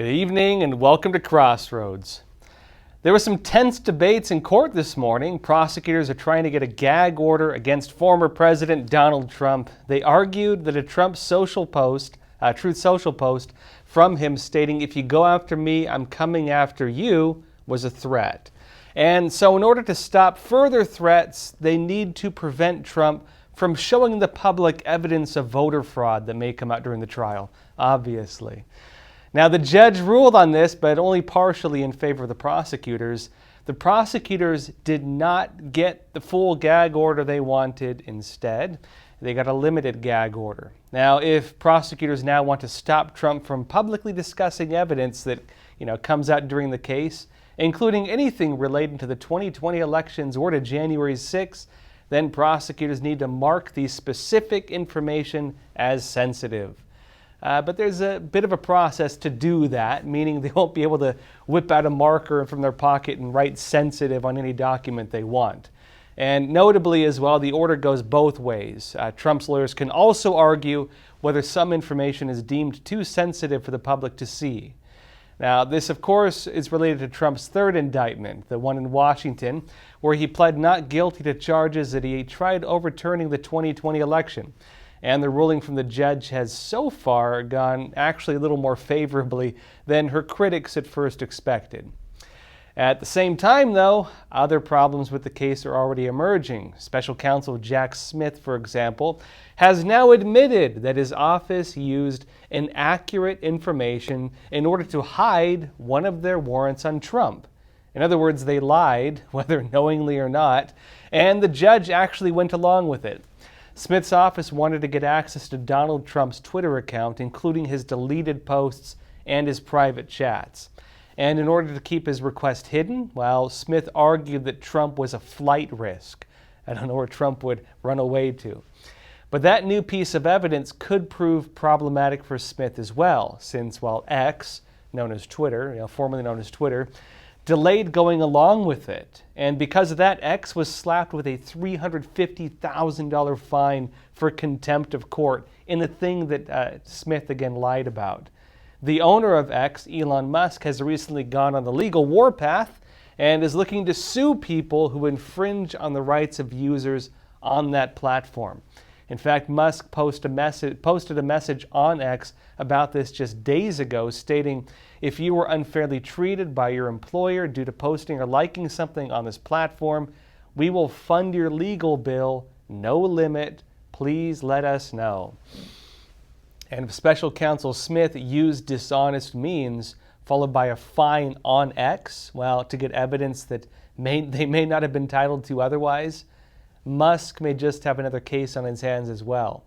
Good evening and welcome to Crossroads. There were some tense debates in court this morning. Prosecutors are trying to get a gag order against former President Donald Trump. They argued that a Truth Social post from him stating, "If you go after me, I'm coming after you," was a threat. And so in order to stop further threats, they need to prevent Trump from showing the public evidence of voter fraud that may come out during the trial, obviously. Now, the judge ruled on this, but only partially in favor of the prosecutors. The prosecutors did not get the full gag order they wanted. Instead, they got a limited gag order. Now, if prosecutors now want to stop Trump from publicly discussing evidence that, comes out during the case, including anything relating to the 2020 elections or to January 6th, then prosecutors need to mark the specific information as sensitive. But there's a bit of a process to do that, meaning they won't be able to whip out a marker from their pocket and write sensitive on any document they want. And notably as well, the order goes both ways. Trump's lawyers can also argue whether some information is deemed too sensitive for the public to see. Now, this, of course, is related to Trump's third indictment, the one in Washington, where he pled not guilty to charges that he tried overturning the 2020 election. And the ruling from the judge has so far gone actually a little more favorably than her critics at first expected. At the same time, though, other problems with the case are already emerging. Special counsel Jack Smith, for example, has now admitted that his office used inaccurate information in order to hide one of their warrants on Trump. In other words, they lied, whether knowingly or not, and the judge actually went along with it. Smith's office wanted to get access to Donald Trump's Twitter account, including his deleted posts and his private chats. And in order to keep his request hidden, Smith argued that Trump was a flight risk. I don't know where Trump would run away to. But that new piece of evidence could prove problematic for Smith as well, since X, known as Twitter, formerly known as Twitter, delayed going along with it. And because of that, X was slapped with a $350,000 fine for contempt of court in the thing that Smith again lied about. The owner of X, Elon Musk, has recently gone on the legal warpath and is looking to sue people who infringe on the rights of users on that platform. In fact, Musk posted a message on X about this just days ago, stating, "If you were unfairly treated by your employer due to posting or liking something on this platform, we will fund your legal bill, no limit. Please let us know." And if Special Counsel Smith used dishonest means, followed by a fine on X, to get evidence that they may not have been entitled to otherwise, Musk may just have another case on his hands as well.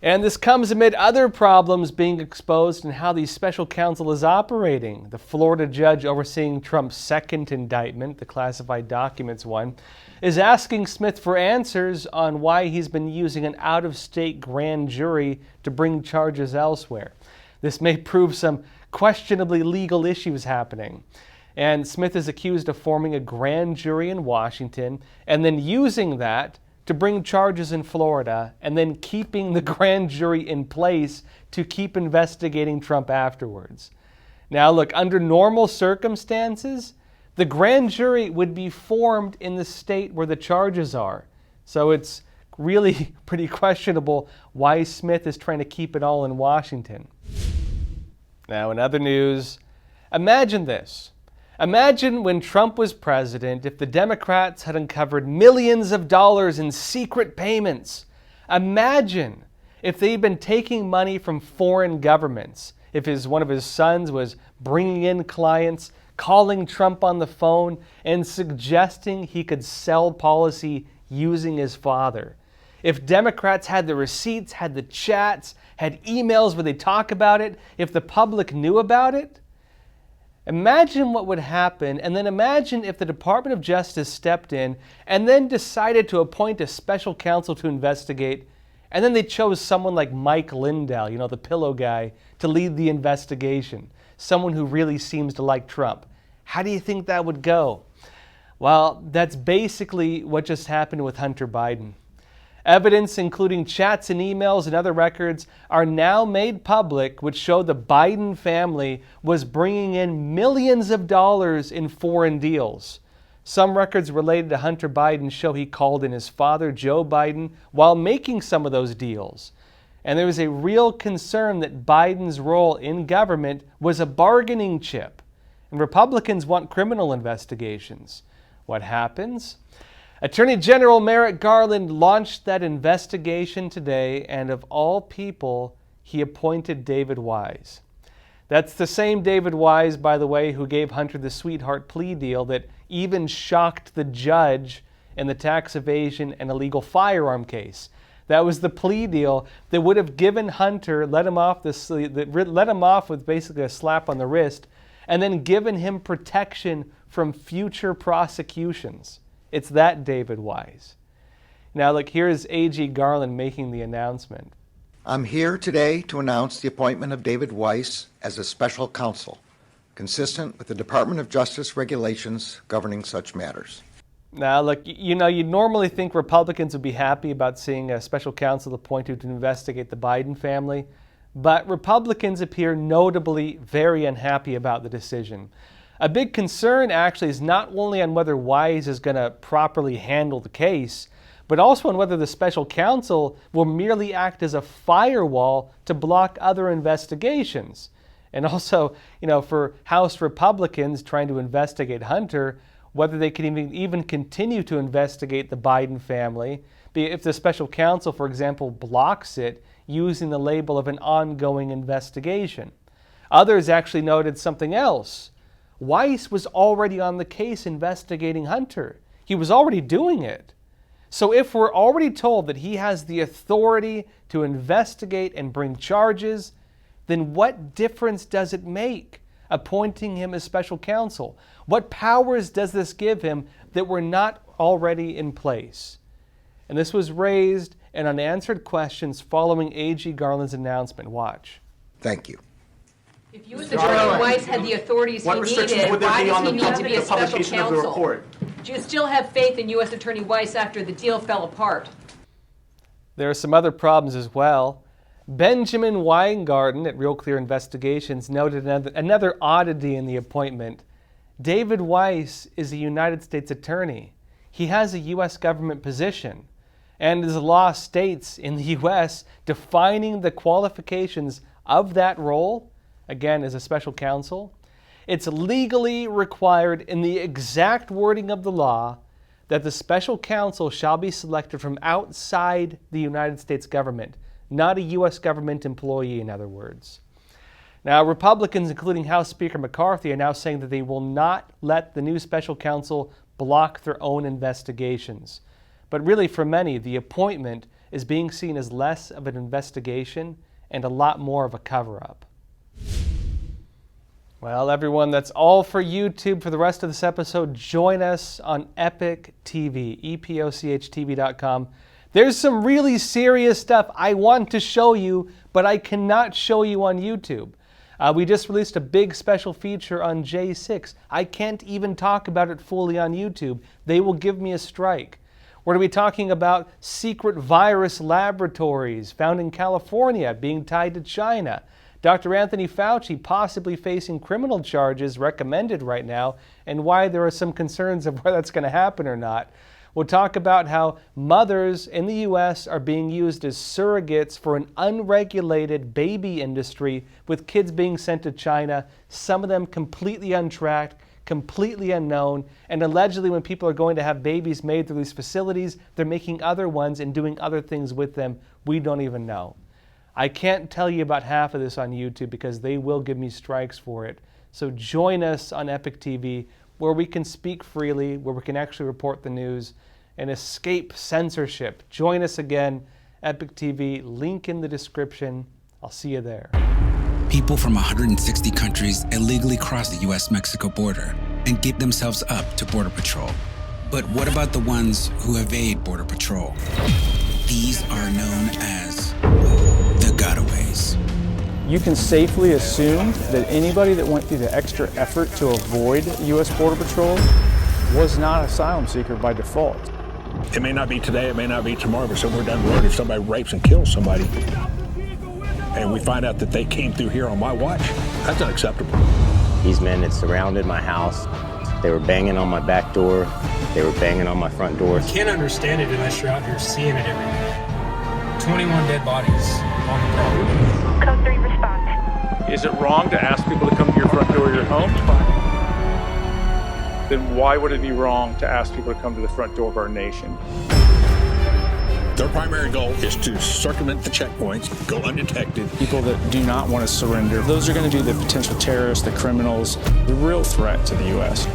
And this comes amid other problems being exposed in how the special counsel is operating. The Florida judge overseeing Trump's second indictment, the classified documents one, is asking Smith for answers on why he's been using an out-of-state grand jury to bring charges elsewhere. This may prove some questionably legal issues happening. And Smith is accused of forming a grand jury in Washington and then using that to bring charges in Florida and then keeping the grand jury in place to keep investigating Trump afterwards. Now look, under normal circumstances, the grand jury would be formed in the state where the charges are. So it's really pretty questionable why Smith is trying to keep it all in Washington. Now in other news, imagine this. Imagine when Trump was president, if the Democrats had uncovered millions of dollars in secret payments. Imagine if they'd been taking money from foreign governments, if one of his sons was bringing in clients, calling Trump on the phone, and suggesting he could sell policy using his father. If Democrats had the receipts, had the chats, had emails where they talk about it, if the public knew about it. Imagine what would happen, and then imagine if the Department of Justice stepped in and then decided to appoint a special counsel to investigate, and then they chose someone like Mike Lindell, the pillow guy, to lead the investigation, someone who really seems to like Trump. How do you think that would go? Well, that's basically what just happened with Hunter Biden. Evidence, including chats and emails and other records, are now made public, which show the Biden family was bringing in millions of dollars in foreign deals. Some records related to Hunter Biden show he called in his father, Joe Biden, while making some of those deals. And there was a real concern that Biden's role in government was a bargaining chip. And Republicans want criminal investigations. What happens? Attorney General Merrick Garland launched that investigation today, and of all people, he appointed David Weiss. That's the same David Weiss, by the way, who gave Hunter the sweetheart plea deal that even shocked the judge in the tax evasion and illegal firearm case. That was the plea deal that would have given Hunter, let him off with basically a slap on the wrist, and then given him protection from future prosecutions. It's that David Weiss. Now look, here's AG Garland making the announcement. I'm here today to announce the appointment of David Weiss as a special counsel, consistent with the Department of Justice regulations governing such matters. Now look, you'd normally think Republicans would be happy about seeing a special counsel appointed to investigate the Biden family, but Republicans appear notably very unhappy about the decision. A big concern actually is not only on whether Weiss is going to properly handle the case, but also on whether the special counsel will merely act as a firewall to block other investigations. And also, for House Republicans trying to investigate Hunter, whether they can even continue to investigate the Biden family, if the special counsel, for example, blocks it using the label of an ongoing investigation. Others actually noted something else. Weiss was already on the case investigating Hunter. He was already doing it. So if we're already told that he has the authority to investigate and bring charges, then what difference does it make appointing him as special counsel? What powers does this give him that were not already in place? And this was raised in unanswered questions following AG Garland's announcement. Watch. Thank you. If U.S. Attorney Weiss had the authorities he needed, why does he need to be a special counsel? Do you still have faith in U.S. Attorney Weiss after the deal fell apart? There are some other problems as well. Benjamin Weingarten at Real Clear Investigations noted another oddity in the appointment. David Weiss is a United States attorney. He has a U.S. government position. And as the law states in the U.S., defining the qualifications of that role, again, as a special counsel, it's legally required in the exact wording of the law that the special counsel shall be selected from outside the United States government, not a U.S. government employee, in other words. Now, Republicans, including House Speaker McCarthy, are now saying that they will not let the new special counsel block their own investigations. But really, for many, the appointment is being seen as less of an investigation and a lot more of a cover-up. Well, everyone, that's all for YouTube. For the rest of this episode, join us on Epoch TV, EpochTV.com. There's some really serious stuff I want to show you, but I cannot show you on YouTube. We just released a big special feature on J6. I can't even talk about it fully on YouTube. They will give me a strike. We're going to be talking about secret virus laboratories found in California being tied to China. Dr. Anthony Fauci possibly facing criminal charges recommended right now, and why there are some concerns of whether that's going to happen or not. We'll talk about how mothers in the U.S. are being used as surrogates for an unregulated baby industry, with kids being sent to China, some of them completely untracked, completely unknown, and allegedly when people are going to have babies made through these facilities, they're making other ones and doing other things with them we don't even know. I can't tell you about half of this on YouTube because they will give me strikes for it. So join us on Epoch TV, where we can speak freely, where we can actually report the news and escape censorship. Join us again, Epoch TV, link in the description. I'll see you there. People from 160 countries illegally cross the U.S.-Mexico border and give themselves up to Border Patrol. But what about the ones who evade Border Patrol? These are known as the gotaways. You can safely assume that anybody that went through the extra effort to avoid U.S. Border Patrol was not an asylum seeker by default. It may not be today, it may not be tomorrow, but somewhere down the road, if somebody rapes and kills somebody, and we find out that they came through here on my watch, that's unacceptable. These men had surrounded my house. They were banging on my back door. They were banging on my front door. Can't understand it unless you're out here seeing it every day. 21 dead bodies on the property. Code 3 response. Is it wrong to ask people to come to your front door of your home? Then why would it be wrong to ask people to come to the front door of our nation? Their primary goal is to circumvent the checkpoints, go undetected. People that do not want to surrender, those are going to be the potential terrorists, the criminals, the real threat to the U.S.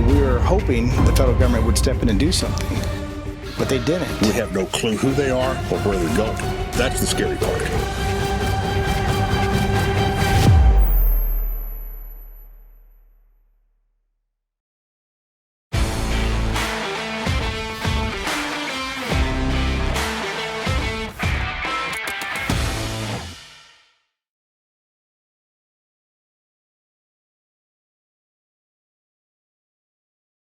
We were hoping the federal government would step in and do something, but they didn't. We have no clue who they are or where they're going. That's the scary part.